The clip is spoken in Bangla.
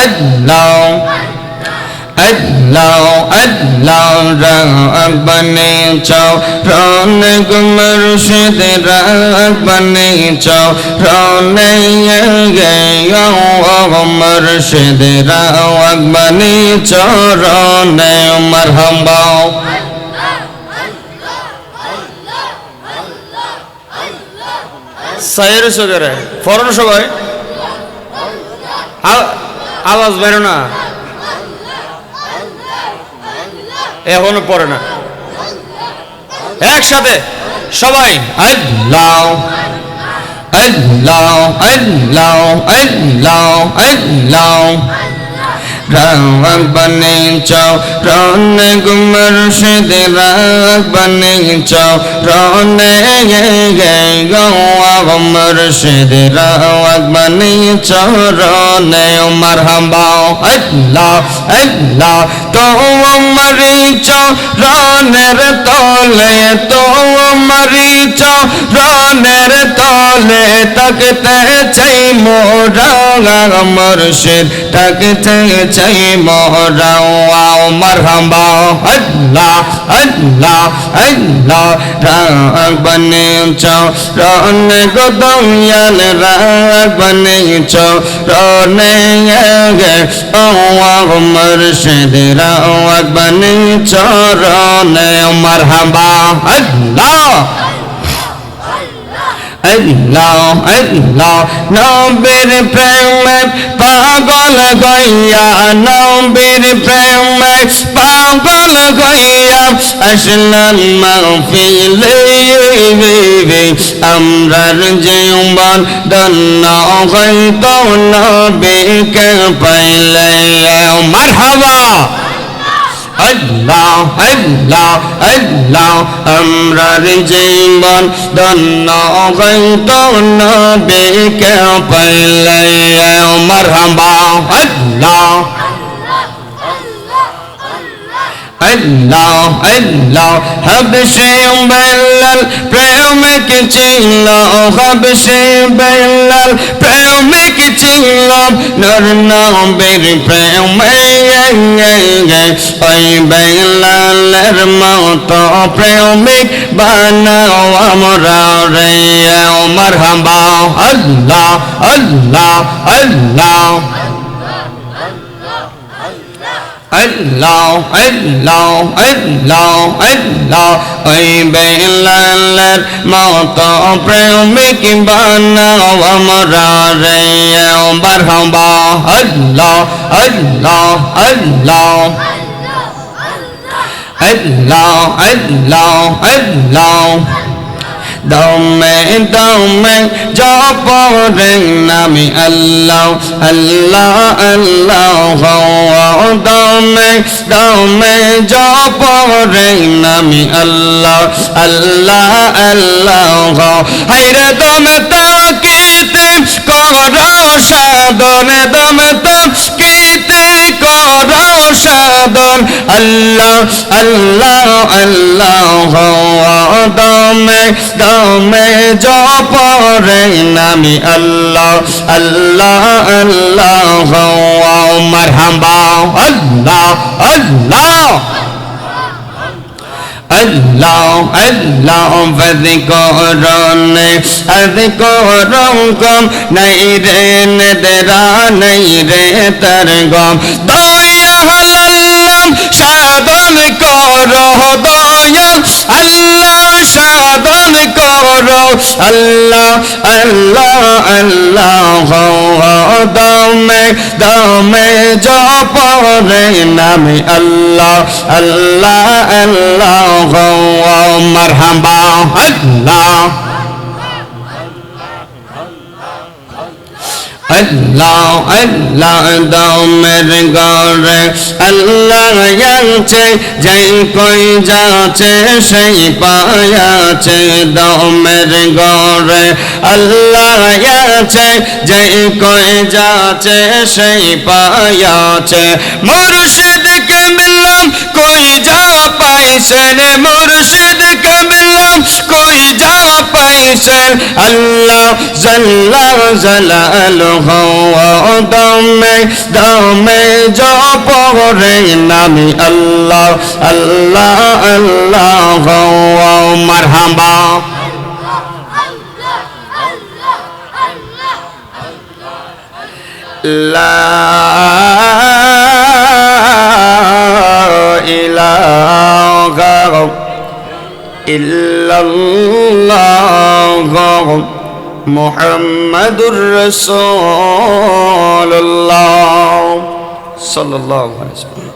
আল্লাহ আল্লাহ আল্লাহ রাব্বানি চরণ মুর্শিদ রাব্বানি চরণ মুর্শিদ রাব্বানি চরণ মারহাবা সাইর সগরে ফরন সবাই আওয়াজ বেরো না এখনো পড়ে না একসাথে সবাই আল্লাহ আল্লাহ আল্লাহ আল্লাহ আল্লাহ রাব্বানি চরণ মুর্শিদ রাব্বানি চরণ মুর্শিদ রাব্বানি চরণ মারহাবা আল্লাহ আল্লাহ তোমারি চরণের তলে তোমারি চরণের তলে তাকতে চাই মোরা মুর্শিদ তাকতে চাই মোরা মারহাবা আল্লাহ আল্লাহ আল্লাহ রাব্বানি চরণ দয়াল রাব্বানি চরণ মুর্শিদ রাব্বানি চরণ মারহাবা আল্লাহ আল্লাহ আল্লাহ নবীর প্রেমে পাগল গইয়া নবীর প্রেমে পাগল গইয়া আসলাম মাহফিলে আমরার জীবন ধন্য হইত নবীকে পাইলে মারহাবা আল্লাহ আল্লাহ আল্লাহ আমরার জীবন ধন্য হইত নবীকে পাইলে মারহাবা আল্লাহ আল্লাহ আল্লাহ হাবশে বেলাল প্রেমিক ছিল হাবশে বেলাল প্রেমিক ছিল নূর নবীর প্রেমে ওই বেলালের মতো প্রেমিক বানাও আমরা রে মারহাবা আল্লাহ আল্লাহ আল্লাহ আল্লাহ আল্লাহ আল্লাহ আল্লাহ ওই বেলালের মতো প্রেমিক বানাও আমরা রে মারহাবা আল্লাহ আল্লাহ আল্লাহ আল্লাহ আল্লাহ আল্লাহ দমে দমে জপরে নামি আল্লাহ আল্লাহ আল্লাহ দমে দমে জপরে নামি আল্লাহ আল্লাহ আল্লাহ হায়রে দমে তাকিতে করো সাধন দমে তাকিতে করো সাধন আল্লাহ আল্লাহ আল্লাহ দমে দমে জপরে নামি আল্লাহ আল্লাহ আল্লাহ মারহাবা আল্লাহ আল্লাহ আল্লাহ আল্লাহ আযকরুন কম নাই রে নেদরা নাই রে তার গম দয়াল আল্লাহ সাধন করো দয়াল আল্লাহ সাধন করো আল্লাহ আল্লাহ আল্লাহ দমে দমে জপরে নামে আল্লাহ আল্লাহ আল্লাহ মারহাবা আল্লাহ আল্লাহ আল্লাহ দমের গরে আল্লাহ আছে যাই কই যাচ্ছে সেই পায়াছে দমের গরে আল্লাহ আছে যাই কই যাচ্ছে সেই পায়াছে মুর্শিদকে মিললাম কই যা পাই পাইছেন মুর্শিদ কামলা কই যা পাইছেন আল্লাহ জাল্লা জালালুহু দমে দমে জপরে নামি আল্লাহ আল্লাহ আল্লাহ মারহাবা লা ইলাহা ইল্লাল্লাহ মুহাম্মাদুর রাসূলুল্লাহ সাল্লাল্লাহু আলাইহি ওয়াসাল্লাম।